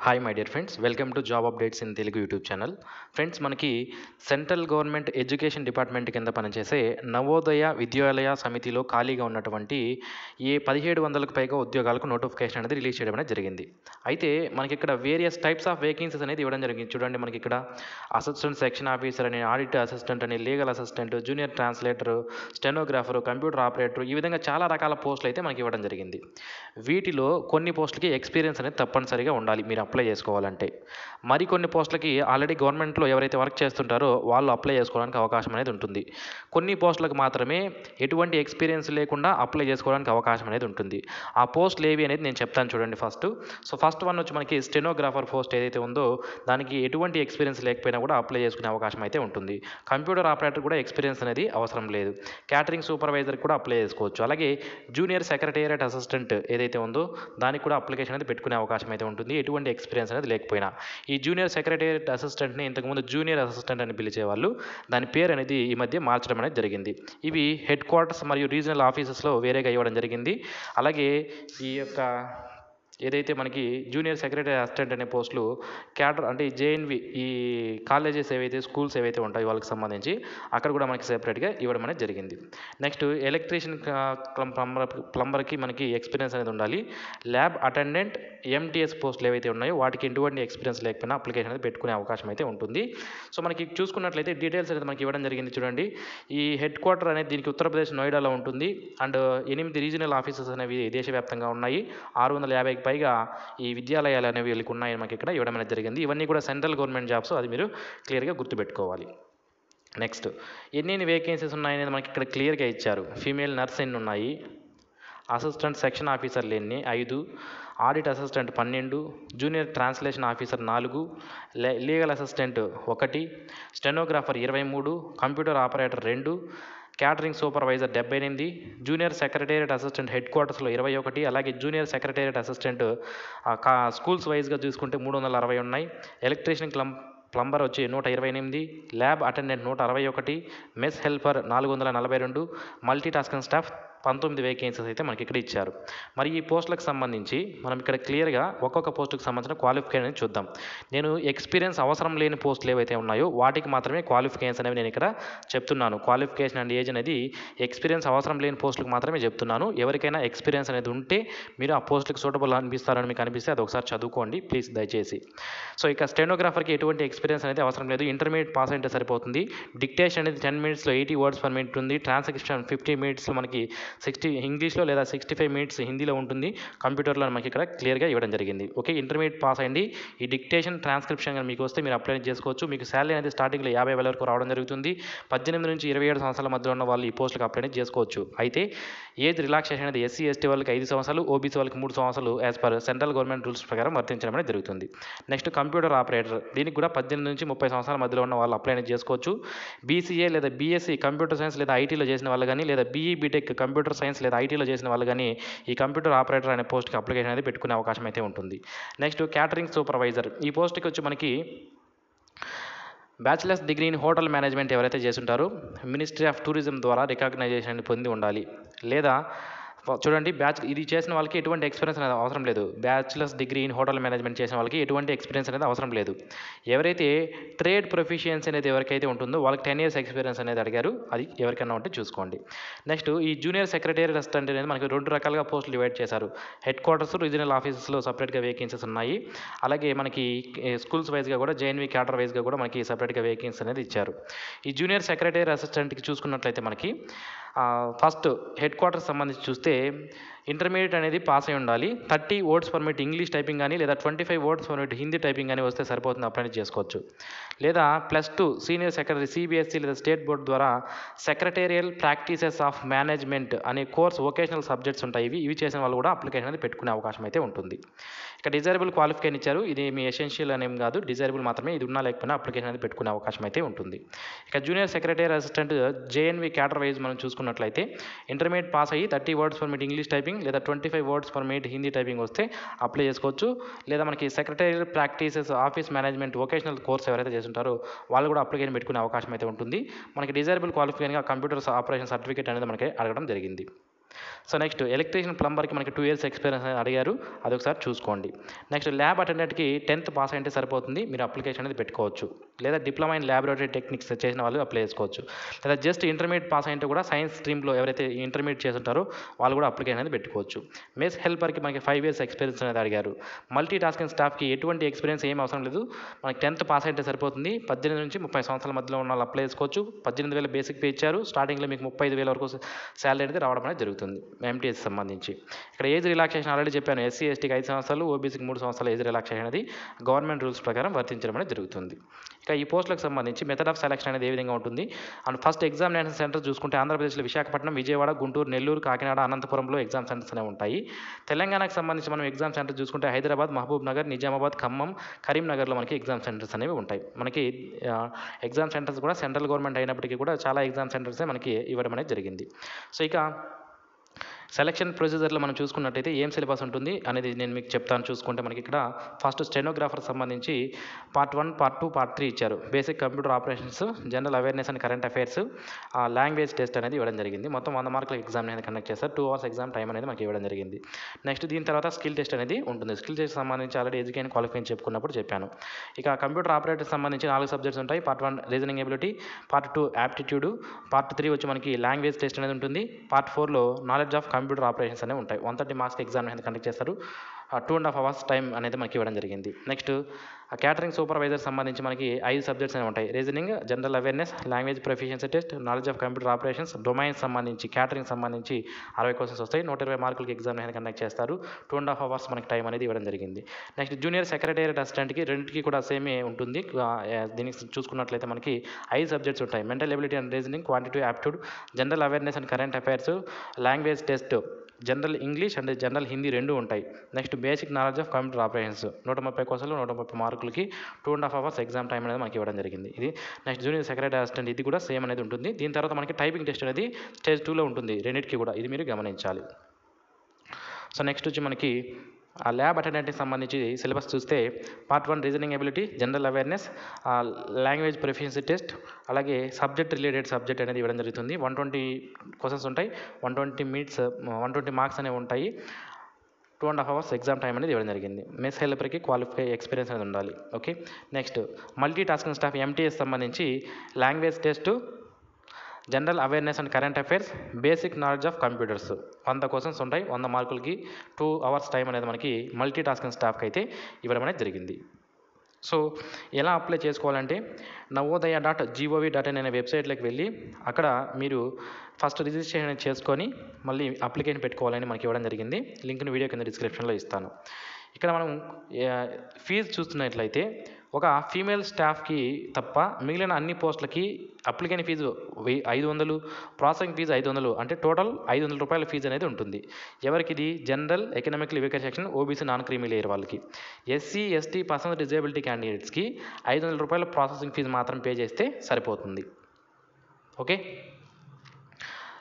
Hi my dear friends, welcome to job updates in Telugu YouTube channel. Friends, మనకి central government education department కింద పనిచేసే నవోదయ విద్యాలయ సమితిలో ఖాళీగా ఉన్నటువంటి 1700కు పైగా ఉద్యోగాలకు నోటిఫికేషన్ అనేది రిలీజ్ చేయడం అనేది జరిగింది. అయితే మనకి ఇక్కడ వేరియస్ టైప్స్ ఆఫ్ వేకెన్సీస్ అనేది ఇవ్వడం జరిగింది. చూడండి, మనకి ఇక్కడ అసిస్టెంట్ సెక్షన్ ఆఫీసర్ అని, ఆడిట్ అసిస్టెంట్ అని, legal assistant, junior translator, stenographer, computer operator, ఈ విధంగా చాలా రకాల పోస్టులు అయితే మనకి ఇవ్వడం జరిగింది. వీటిలో కొన్ని పోస్టులకి ఎక్స్పీరియన్స్ అనేది తప్పనిసరిగా ఉండాలి మీరు అప్లై చేసుకోవాలంటే. మరికొన్ని పోస్టులకి ఆల్రెడీ గవర్నమెంట్లో ఎవరైతే వర్క్ చేస్తుంటారో వాళ్ళు అప్లై చేసుకోవడానికి అవకాశం అనేది ఉంటుంది. కొన్ని పోస్టులకు మాత్రమే ఎటువంటి ఎక్స్పీరియన్స్ లేకుండా అప్లై చేసుకోవడానికి అవకాశం అనేది ఉంటుంది. ఆ పోస్టులు ఏవి అనేది నేను చెప్తాను చూడండి. ఫస్ట్ వన్ వచ్చి మనకి స్టెనోగ్రాఫర్ పోస్ట్ ఏదైతే ఉందో దానికి ఎటువంటి ఎక్స్పీరియన్స్ లేకపోయినా కూడా అప్లై చేసుకునే అవకాశం అయితే ఉంటుంది. కంప్యూటర్ ఆపరేటర్ కూడా ఎక్స్పీరియన్స్ అనేది అవసరం లేదు. క్యాటరింగ్ సూపర్వైజర్ కూడా అప్లై చేసుకోవచ్చు. అలాగే జూనియర్ సెక్రటేరియట్ అసిస్టెంట్ ఏదైతే ఉందో దానికి కూడా అప్లికేషన్ అనేది పెట్టుకునే అవకాశం అయితే ఉంటుంది, ఎటువంటి ఎక్స్పీరియన్స్ అనేది లేకపోయినా. ఈ జూనియర్ సెక్రటేరియట్ అసిస్టెంట్ని ఇంతకుముందు జూనియర్ అసిస్టెంట్ అని పిలిచేవాళ్ళు. దాని పేరు అనేది ఈ మధ్య మార్చడం అనేది జరిగింది. ఇవి హెడ్ క్వార్టర్స్ మరియు రీజనల్ ఆఫీసెస్లో వేరేగా ఇవ్వడం జరిగింది. అలాగే ఈ యొక్క ఏదైతే మనకి జూనియర్ సెక్రటరీ అసిస్టెంట్ అనే పోస్టులు క్యాడర్ అంటే జేఎన్వి ఈ కాలేజెస్ ఏవైతే స్కూల్స్ ఏవైతే ఉంటాయో వాళ్ళకి సంబంధించి అక్కడ కూడా మనకి సెపరేట్గా ఇవ్వడం అనేది జరిగింది. నెక్స్ట్ ఎలక్ట్రీషియన్ ప్లంబర్కి మనకి ఎక్స్పీరియన్స్ అనేది ఉండాలి. ల్యాబ్ అటెండెంట్ ఎంటీఎస్ పోస్టులు ఏవైతే ఉన్నాయో వాటికి ఎటువంటి ఎక్స్పీరియన్స్ లేకపోయినా అప్లికేషన్ అనేది పెట్టుకునే అవకాశం అయితే ఉంటుంది. సో మనకి చూసుకున్నట్లయితే డీటెయిల్స్ అనేది మనకి ఇవ్వడం జరిగింది. చూడండి, ఈ హెడ్ క్వార్టర్ అనేది దీనికి ఉత్తరప్రదేశ్ నోయిడాలో ఉంటుంది. అండ్ 8 రీజనల్ ఆఫీసెస్ అనేవి దేశవ్యాప్తంగా ఉన్నాయి. 650కి పైగా ఈ విద్యాలయాలు అనేవి వీళ్ళకి ఉన్నాయని మనకి ఇక్కడ ఇవ్వడం అనేది జరిగింది. ఇవన్నీ కూడా సెంట్రల్ గవర్నమెంట్ జాబ్స్, అది మీరు క్లియర్గా గుర్తుపెట్టుకోవాలి. నెక్స్ట్, ఎన్ని వేకెన్సీస్ ఉన్నాయనేది మనకి ఇక్కడ క్లియర్గా ఇచ్చారు. ఫీమేల్ నర్స్ ఎన్ని ఉన్నాయి, అసిస్టెంట్ సెక్షన్ ఆఫీసర్లు ఎన్ని 5, audit assistant 12, junior translation officer 4, legal assistant 1, stenographer 23, computer operator 2, catering supervisor 78, junior secretariat assistant head క్వార్టర్స్లో 21, అలాగే జూనియర్ సెక్రటేరియట్ అసిస్టెంట్ స్కూల్స్ వైజ్గా చూసుకుంటే 360 ఉన్నాయి. ఎలక్ట్రీషియన్ ప్లంబర్ వచ్చి 128, lab attendant 161, mess helper 442, multi tasking staff 19 vacancies అయితే మనకి ఇక్కడ ఇచ్చారు. మరి ఈ పోస్టులకు సంబంధించి మనం ఇక్కడ క్లియర్గా ఒక్కొక్క పోస్టుకు సంబంధించిన క్వాలిఫికేషన్ అనేది చూద్దాం. నేను ఎక్స్పీరియన్స్ అవసరం లేని పోస్టులు ఏవైతే ఉన్నాయో వాటికి మాత్రమే క్వాలిఫికేషన్స్ అనేవి నేను ఇక్కడ చెప్తున్నాను. క్వాలిఫికేషన్ అండ్ ఏజ్ అనేది ఎక్స్పీరియన్స్ అవసరం లేని పోస్టులకు మాత్రమే చెప్తున్నాను. ఎవరికైనా ఎక్స్పీరియన్స్ అనేది ఉంటే మీరు ఆ పోస్టులకు సూటబుల్ అనిపిస్తారని మీకు అనిపిస్తే అది ఒకసారి చదువుకోండి ప్లీజ్, దయచేసి. సో ఇక స్టెనోగ్రాఫర్కి ఎటువంటి ఎక్స్పీరియన్స్ అనేది అవసరం లేదు. ఇంటర్మీడియట్ పాస్ అయితే సరిపోతుంది. డిక్టేషన్ అనేది 10 minutesలో 80 words per minute ఉంది. ట్రాన్స్క్రిప్షన్ 50 minutesలో మనకి 60 ఇంగ్లీష్లో లేదా 65 minutes హిందీలో ఉంటుంది. కంప్యూటర్లో మనకి ఇక్కడ క్లియర్గా ఇవ్వడం జరిగింది. ఓకే, ఇంటర్మీడియట్ పాస్ అయ్యండి. ఈ డిక్టేషన్ ట్రాన్స్క్రిప్షన్ కానీ మీకు వస్తే మీరు అప్లై చేసుకోవచ్చు. మీకు శాలరీ అనేది స్టార్టింగ్లో 50,000 వరకు రావడం జరుగుతుంది. 18 నుంచి 27 సంవత్సరాల మధ్యలో ఉన్న వాళ్ళు ఈ పోస్టులకు అప్లై చేసుకోవచ్చు. అయితే ఏజ్ రిలాక్సేషన్ అనేది ఎస్సీ ఎస్టీ వాళ్ళకి 5 సంవత్సరాలు, ఓబీసీ వాళ్ళకి 3 సంవత్సరాలు as per central government rules ప్రకారం వర్తించడం అనేది జరుగుతుంది. నెక్స్ట్, కంప్యూటర్ ఆపరేటర్, దీనికి కూడా 18 నుంచి 30 సంవత్సరాల మధ్యలో ఉన్న వాళ్ళు అప్లై చేసుకోవచ్చు. బీసీఏ లేదా బీఎస్సీ కంప్యూటర్ సైన్స్ లేదా ఐటీలో చేసిన వాళ్ళు కానీ, లేదా బీఈ బీటెక్ కంప్యూటర్ సైన్స్ లేదా ఐటీలో చేసిన వాళ్ళు కానీ ఈ కంప్యూటర్ ఆపరేటర్ అనే పోస్ట్కి అప్లికేషన్ అనేది పెట్టుకునే అవకాశం అయితే ఉంటుంది. నెక్స్ట్, క్యాటరింగ్ సూపర్వైజర్, ఈ పోస్ట్కి వచ్చి మనకి bachelors degree in hotel management ఎవరైతే చేస్తుంటారో మినిస్ట్రీ ఆఫ్ టూరిజం ద్వారా రికగ్నైజేషన్ పొంది ఉండాలి. లేదా చూడండి, ఇది చేసిన వాళ్ళకి ఎటువంటి ఎక్స్పీరియన్స్ అనేది అవసరం లేదు. Bachelors degree in hotel management చేసిన వాళ్ళకి ఎటువంటి ఎక్స్పీరియన్స్ అనేది అవసరం లేదు. ఎవరైతే ట్రేడ్ ప్రొఫిషియన్సీ అనేది ఎవరికైతే ఉంటుందో వాళ్ళకి 10 years ఎక్స్పీరియన్స్ అనేది అడిగారు. అది ఎవరికైనా ఉంటే చూసుకోండి. నెక్స్ట్, ఈ జూనియర్ సెక్రటేరియట్ అసిస్టెంట్ అనేది మనకి 2 రకాలుగా పోస్టులు డివైడ్ చేశారు. హెడ్ క్వార్టర్స్, రీజనల్ ఆఫీసెస్లో సపరేట్గా వేకెన్సీస్ ఉన్నాయి. అలాగే మనకి స్కూల్స్ వైజ్గా కూడా జేఎన్వి క్యాడర్ వైజ్గా కూడా మనకి సపరేట్గా వేకెన్సీ అనేది ఇచ్చారు. ఈ జూనియర్ సెక్రటేరియట్ అసిస్టెంట్కి చూసుకున్నట్లయితే మనకి ఫస్ట్ హెడ్ క్వార్టర్స్ సంబంధించి చూస్తే ఇంటర్మీడియట్ అనేది పాస్ అయి ఉండాలి. 30 words per minute English typing కానీ లేదా 25 words per minute Hindi typing కానీ వస్తే సరిపోతుంది, అప్లై చేసుకోవచ్చు. లేదా +2 సీనియర్ సెక్రటరీ సిబిఎస్ఈ లేదా స్టేట్ బోర్డు ద్వారా సెక్రటేరియల్ ప్రాక్టీసెస్ ఆఫ్ మేనేజ్మెంట్ అనే కోర్స్ వొకేషనల్ సబ్జెక్ట్స్ ఉంటాయి. ఇవి చేసిన వాళ్ళు కూడా అప్లికేషన్ అనేది పెట్టుకునే అవకాశం అయితే ఉంటుంది. ఇక డిజైరబుల్ క్వాలిఫికేషన్ ఇచ్చారు. ఇది మీ ఎసెన్షియల్ అనేం కాదు, డిజైరబుల్ మాత్రమే. ఇది ఉన్నా లేకపోయినా అప్లికేషన్ అనేది పెట్టుకునే అవకాశం అయితే ఉంటుంది. ఇక junior secretary assistant JNV cadre wise మనం చూసుకున్నట్లయితే ఇంటర్మీడియట్ పాస్ అయ్యి 30 words per minute English typing లేదా 25 words per minute Hindi typing వస్తే అప్లై చేసుకోవచ్చు. లేదా మనకి secretarial practices office management vocational course ఎవరైతే చేస్తుంటారో వాళ్ళు కూడా అప్లికేషన్ పెట్టుకునే అవకాశం అయితే ఉంటుంది. మనకి డిజైరబుల్ క్వాలిఫికేషన్గా కంప్యూటర్ ఆపరేషన్ సర్టిఫికేట్ అనేది మనకి అడగడం జరిగింది. సో నెక్స్ట్ ఎలక్ట్రీషియన్ ప్లంబర్కి మనకి 2 ఇయర్స్ ఎక్స్పీరియన్స్ అని అడిగారు, అదొకసారి చూసుకోండి. నెక్స్ట్ ల్యాబ్ అటెండెంట్కి 10th పాస్ అయితే సరిపోతుంది, మీరు అప్లికేషన్ అనేది పెట్టుకోవచ్చు. లేదా డిప్లొమా ఇన్ ల్యాబొరేటరీ టెక్నిక్స్ చేసిన వాళ్ళు అప్లై చేసుకోవచ్చు. లేదా జస్ట్ ఇంటర్మీడియట్ పాస్ అయితే కూడా సైన్స్ స్ట్రీమ్లో ఎవరైతే ఇంటర్మీడియట్ చేస్తుంటారో వాళ్ళు కూడా అప్లికేషన్ అనేది పెట్టుకోవచ్చు. మెస్ హెల్పర్కి మనకి 5 ఇయర్స్ ఎక్స్పీరియన్స్ అనేది అడిగారు. మల్టీ టాస్కింగ్ స్టాఫ్కి ఎటువంటి ఎక్స్పీరియన్స్ ఏం అవసరం లేదు, మనకి 10th పాస్ అయితే సరిపోతుంది. 18 నుంచి 30 సంవత్సరాల మధ్యలో ఉన్న వాళ్ళు అప్లై చేసుకోవచ్చు. 18,000 బేసిక్ పే ఇచ్చారు, స్టార్టింగ్లో మీకు 35,000 వరకు శాలరీ అనేది రావడం అనేది జరుగుతుంది ఎంటీఎస్ సంబంధించి. ఇక్కడ ఏజ్ రిలాక్సేషన్ ఆల్రెడీ చెప్పాను, ఎస్సీ ఎస్టీకి 5 సంవత్సరాలు, ఓబీసీకి 3 సంవత్సరాల ఏజ్ రిలాక్సేషన్ అనేది గవర్నమెంట్ రూల్స్ ప్రకారం వర్తించడం అనేది జరుగుతుంది. ఇక ఈ పోస్టులకు సంబంధించి మెథడ్ ఆఫ్ సెలక్షన్ అనేది ఏ విధంగా ఉంటుంది అండ్ ఫస్ట్ ఎగ్జామినేషన్ సెంటర్ చూసుకుంటే ఆంధ్రప్రదేశ్లో విశాఖపట్నం, విజయవాడ, గుంటూరు, నెల్లూరు, కాకినాడ, అనంతపురంలో ఎగ్జామ్ సెంటర్స్ అనేవి ఉంటాయి. తెలంగాణకు సంబంధించి మనం ఎగ్జామ్ సెంటర్ చూసుకుంటే హైదరాబాద్, మహబూబ్ నగర్, నిజామాబాద్, ఖమ్మం, కరీంనగర్లో మనకి ఎగ్జామ్ సెంటర్స్ అనేవి ఉంటాయి. మనకి ఎగ్జామ్ సెంటర్స్ కూడా సెంట్రల్ గవర్నమెంట్ అయినప్పటికీ కూడా చాలా ఎగ్జామ్ సెంటర్సే మనకి ఇవ్వడం అనేది జరిగింది. సో ఇక సెలక్షన్ ప్రొసీజర్లో మనం చూసుకున్నట్టయితే ఏం సిలబస్ ఉంటుంది అనేది నేను మీకు చెప్తాను. చూసుకుంటే మనకి ఇక్కడ ఫస్ట్ స్టెనోగ్రాఫర్ సంబంధించి పార్ట్ 1, పార్ట్ 2, పార్ట్ 3 ఇచ్చారు. Basic computer operations, general awareness and current affairs, language test అనేది ఇవ్వడం జరిగింది. మొత్తం 100 మార్కుల ఎగ్జామ్ అనేది కండక్ట్ చేస్తారు. 2 hours ఎగ్జామ్ టైం అనేది మనకి ఇవ్వడం జరిగింది. నెక్స్ట్ దీని తర్వాత స్కిల్ టెస్ట్ అనేది ఉంటుంది. స్కిల్ టెస్ట్ సంబంధించి ఆల్రెడీ ఎడ్యుకేషన్ క్వాలిఫికేషన్ చెప్పుకున్నప్పుడు చెప్పాను. ఇక కంప్యూటర్ ఆపరేటర్ సంబంధించి 4 సబ్జెక్ట్స్ ఉంటాయి. Part 1 reasoning ability, part 2 aptitude, part 3 వచ్చి మనకి లాంగ్వేజ్ టెస్ట్ అనేది ఉంటుంది. పార్ట్ 4లో నాలెడ్జ్ ఆఫ్ కంప్యూటర్ ఆపరేషన్స్ అనేవి ఉంటాయి. 130 మార్క్స్ ఎగ్జామ్ అనేది కండక్ట్ చేస్తారు. 2.5 hours టైం అనేది మనకి ఇవ్వడం జరిగింది. నెక్స్ట్ క్యాటరింగ్ సూపర్వైజర్ సంబంధించి మనకి 5 సబ్జెక్ట్స్ అనేవి ఉంటాయి. Reasoning, general awareness, language proficiency test, knowledge of computer operations, domain సంబంధించి క్యాటరింగ్ సంబంధించి 60 క్వశ్చన్స్ వస్తాయి. 120 మార్కులకి ఎగ్జామ్ అనేది కండక్ట్ చేస్తారు. 2.5 hours మనకి టైం అనేది ఇవ్వడం జరిగింది. నెక్స్ట్ జూనియర్ సెక్రటేరియట్ అసిస్టెంట్కి రెండింటికి కూడా సేమే ఉంటుంది. దీనికి చూసుకున్నట్లయితే మనకి 5 సబ్జెక్ట్స్ ఉంటాయి. Mental ability and reasoning, quantitative aptitude, general awareness and current affairs, language test, general English and general Hindi 2 ఉంటాయి. Next basic knowledge of computer operations 130 క్వశ్చన్లు, 130 మార్కులకి 2.5 hours ఎగ్జామ్ టైం అనేది మనకి ఇవ్వడం జరిగింది. ఇది నెక్స్ట్ జూనియర్ సెక్రటరీ అసిస్టెంట్, ఇది కూడా సేమ్ అనేది ఉంటుంది. దీని తర్వాత మనకి టైపింగ్ టెస్ట్ అనేది స్టేజ్ 2లో ఉంటుంది రెండింటికి కూడా, ఇది మీరు గమనించాలి. సో నెక్స్ట్ వచ్చి మనకి ఆ ల్యాబ్ అటెండెంట్కి సంబంధించి సిలబస్ చూస్తే part 1 reasoning ability, general awareness, language proficiency test, అలాగే సబ్జెక్ట్ రిలేటెడ్ సబ్జెక్ట్ అనేది ఇవ్వడం జరుగుతుంది. 120 క్వశ్చన్స్ ఉంటాయి. 120 మార్క్స్ అనేవి ఉంటాయి. 2.5 hours ఎగ్జామ్ టైం అనేది ఇవ్వడం జరిగింది. మెస్ హెల్పర్కి క్వాలిఫై ఎక్స్పీరియన్స్ అనేది ఉండాలి. Okay. Next multi tasking staff MTS సంబంధించి language test, general awareness and current affairs, basic knowledge of computers 100 questions ఉంటాయి. 100 మార్కులకి 2 hours టైం అనేది మనకి మల్టీ టాస్కింగ్ స్టాఫ్కి అయితే ఇవ్వడం అనేది జరిగింది. సో ఎలా అప్లై చేసుకోవాలంటే navodaya.gov.in అనే వెబ్సైట్లోకి వెళ్ళి అక్కడ మీరు ఫస్ట్ రిజిస్ట్రేషన్ చేసుకొని మళ్ళీ అప్లికేషన్ పెట్టుకోవాలని మనకి ఇవ్వడం జరిగింది. లింక్ని వీడియో కింద డిస్క్రిప్షన్లో ఇస్తాను. ఇక్కడ మనం ఫీజు చూస్తున్నట్లయితే ఒక ఫీమేల్ స్టాఫ్కి తప్ప మిగిలిన అన్ని పోస్టులకి అప్లికేషన్ ఫీజు 500, ప్రాసెసింగ్ ఫీజు 500, అంటే టోటల్ 500 రూపాయల ఫీజు అనేది ఉంటుంది. ఎవరికి ఇది? General, economical weaker section, OBC, non creamy layer వాళ్ళకి. ఎస్సీ, ఎస్టీ, పర్సనల్ డిజేబిలిటీ క్యాండిడేట్స్కి 500 రూపాయల ప్రాసెసింగ్ ఫీజు మాత్రం పే చేస్తే సరిపోతుంది. ఓకే.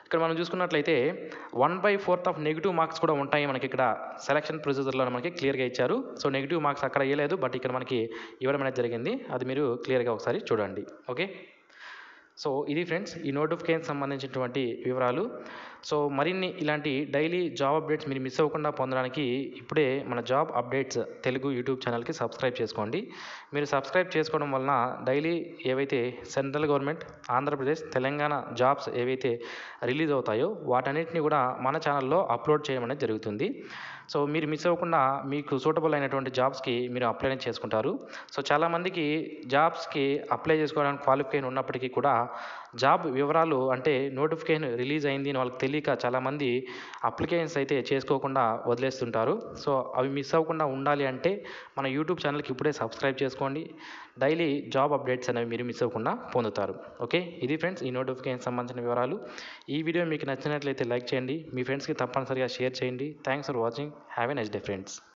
ఇక్కడ మనం చూసుకున్నట్లయితే 1/4 ఆఫ్ నెగిటివ్ మార్క్స్ కూడా ఉంటాయి మనకి ఇక్కడ సెలక్షన్ ప్రొసీజర్లో మనకి క్లియర్గా ఇచ్చారు. సో నెగిటివ్ మార్క్స్ అక్కడ ఇవ్వలేదు, బట్ ఇక్కడ మనకి ఇవ్వడం అనేది జరిగింది. అది మీరు క్లియర్గా ఒకసారి చూడండి. ఓకే. సో ఇది ఫ్రెండ్స్ ఈ నోటిఫికేషన్ సంబంధించినటువంటి వివరాలు. సో మరిన్ని ఇలాంటి డైలీ జాబ్ అప్డేట్స్ మీరు మిస్ అవ్వకుండా పొందడానికి ఇప్పుడే మన జాబ్ అప్డేట్స్ తెలుగు యూట్యూబ్ ఛానల్కి సబ్స్క్రైబ్ చేసుకోండి. మీరు సబ్స్క్రైబ్ చేసుకోవడం వలన డైలీ ఏవైతే central government, Andhra Pradesh, Telangana jobs ఏవైతే రిలీజ్ అవుతాయో వాటన్నిటిని కూడా మన ఛానల్లో అప్లోడ్ చేయడం అనేది జరుగుతుంది. సో మీరు మిస్ అవ్వకుండా మీకు సూటబుల్ అయినటువంటి జాబ్స్కి మీరు అప్లై చేసుకుంటారు. సో చాలామందికి జాబ్స్కి అప్లై చేసుకోవడానికి క్వాలిఫికేషన్ ఉన్నప్పటికీ కూడా జాబ్ వివరాలు అంటే నోటిఫికేషన్ రిలీజ్ అయింది అని వాళ్ళకి తెలియక చాలామంది అప్లికేషన్స్ అయితే చేసుకోకుండా వదిలేస్తుంటారు. సో అవి మిస్ అవ్వకుండా ఉండాలి అంటే మన యూట్యూబ్ ఛానల్కి ఇప్పుడే సబ్స్క్రైబ్ చేసుకోండి. డైలీ జాబ్ అప్డేట్స్ అనేవి మీరు మిస్ అవ్వకుండా పొందుతారు. ఓకే. ఇది ఫ్రెండ్స్ ఈ నోటిఫికేషన్ సంబంధించిన వివరాలు. ఈ వీడియో మీకు నచ్చినట్లయితే లైక్ చేయండి, మీ ఫ్రెండ్స్కి తప్పనిసరిగా షేర్ చేయండి. Thanks for watching. Have a nice day friends.